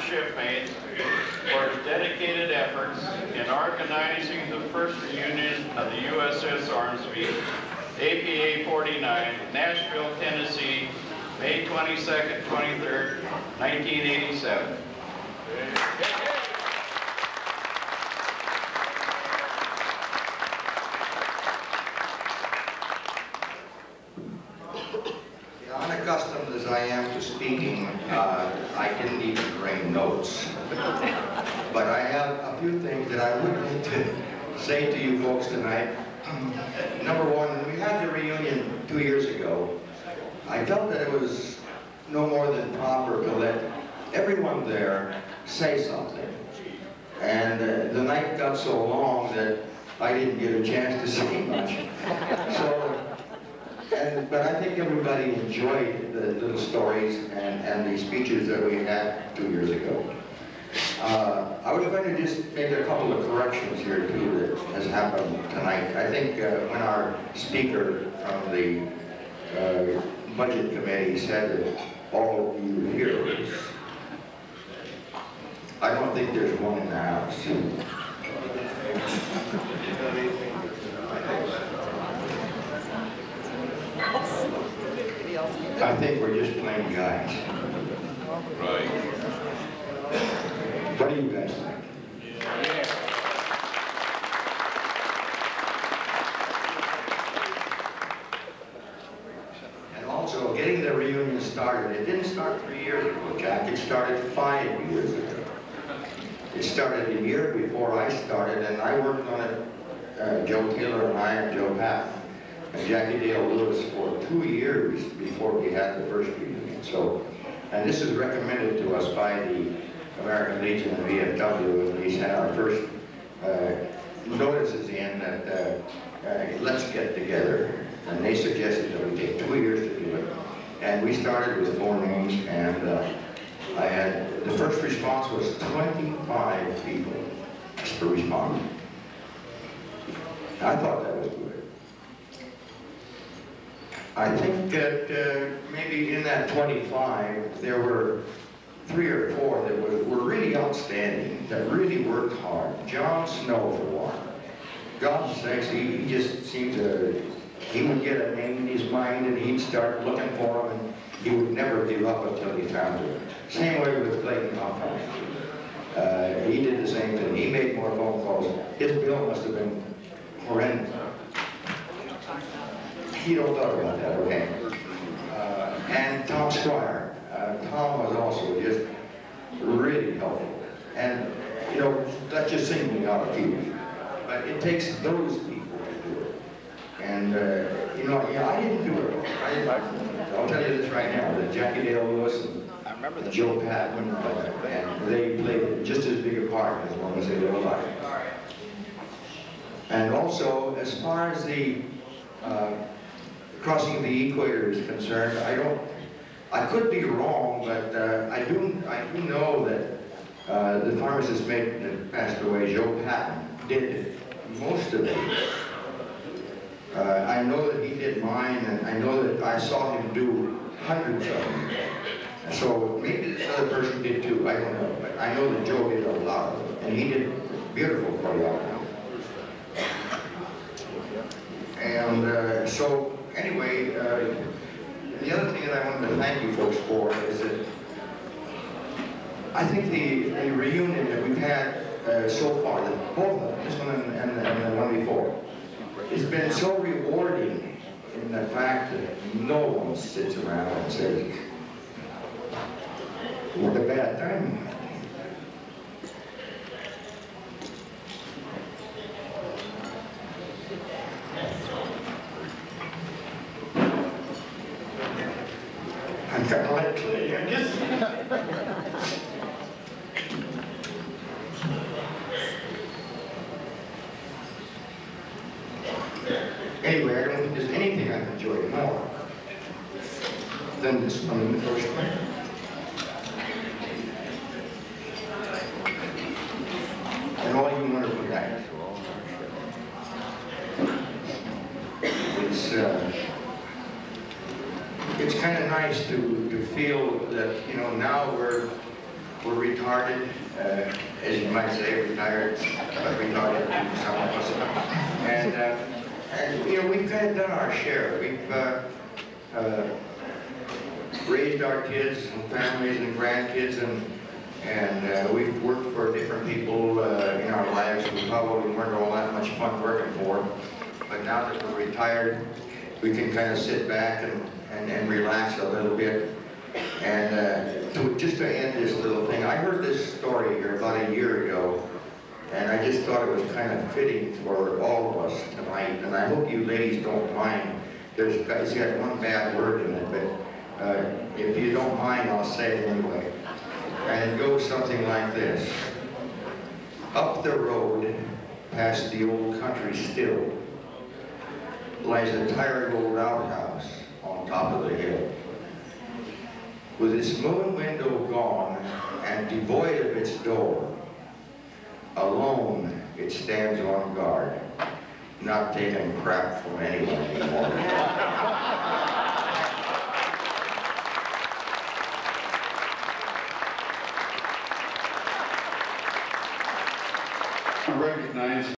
shipmate for his dedicated efforts in organizing the first reunion of the USS Ormsby, APA 49, Nashville, Tennessee, May 22nd, 23rd, 1987. Unaccustomed as I am to speaking, I didn't even bring notes. But I have a few things that I would like to say to you folks tonight. Number one, when we had the reunion 2 years ago, I felt that it was no more than proper to let everyone there say something. And the night got so long that I didn't get a chance to say much. But I think everybody enjoyed the little stories and the speeches that we had 2 years ago. I was going to just make a couple of corrections here too that has happened tonight. I think when our speaker from the budget committee said that all of you hearers, I don't think there's one in the house. I think we're just plain guys. Right. What do you guys think? Yeah. And also, getting the reunion started, it didn't start 3 years ago, Jack. It started 5 years ago. It started a year before I started, and I worked on it, Joe Taylor and I and Joe Patton and Jackie Dale Lewis for 2 years before we had the first reunion. So, and this is recommended to us by the American Legion and VFW, and we sent our first notices in that let's get together. And they suggested that we take 2 years to do it. And we started with 4 names, and I had, the first response was 25 people to respond. I thought that was good. I think that maybe in that 25, there were 3 or 4 that were really outstanding, that really worked hard. John Snow, for one. God sakes, he just seemed to, he would get a name in his mind and he'd start looking for them, and he would never give up until he found it. Same way with Clayton Hoffman. He did the same thing. He made more phone calls. His bill must have been horrendous. You don't talk about that, okay? And Tom Squire. Tom was also just really helpful. And, you know, that's just singling out a few. But it takes those people to do it. And, you know, I didn't do it. I'll tell you this right now, that Jackie Dale Lewis and Joe Patton, and they played just as big a part as long as they were alive. And also, as far as the crossing the equator is concerned, I could be wrong, but I do know that the pharmacist mate that passed away, Joe Patton, did most of it. I know that he did mine, and I know that I saw him do hundreds of them. So maybe this other person did too, I don't know. But I know that Joe did a lot of them, and he did beautiful choreography. And so, anyway, the other thing that I wanted to thank you folks for is that I think the reunion that we've had so far, both of them, this one and the one before, has been so rewarding in the fact that no one sits around and says, what a bad time. I'm kind of like Clay, I guess. Anyway, I don't think there's anything I've enjoyed more than this one in the first place. And all you wonderful guys. It's kind of nice to feel that, you know, now we're we're retarded, as you might say, retired, but retarded to some of us. And you know, we've kind of done our share. We've raised our kids and families and grandkids, and we've worked for different people in our lives we probably weren't all that much fun working for. But now that we're retired, we can kind of sit back and relax a little bit. And just to end this little thing, I heard this story here about a year ago, and I just thought it was kind of fitting for all of us tonight. And I hope you ladies don't mind. It's got one bad word in it, but if you don't mind, I'll say it anyway. And it goes something like this. Up the road, past the old country still, lies a tired old outhouse on top of the hill. With its moon window gone and devoid of its door, alone it stands on guard, not taking crap from anyone anymore. I recognize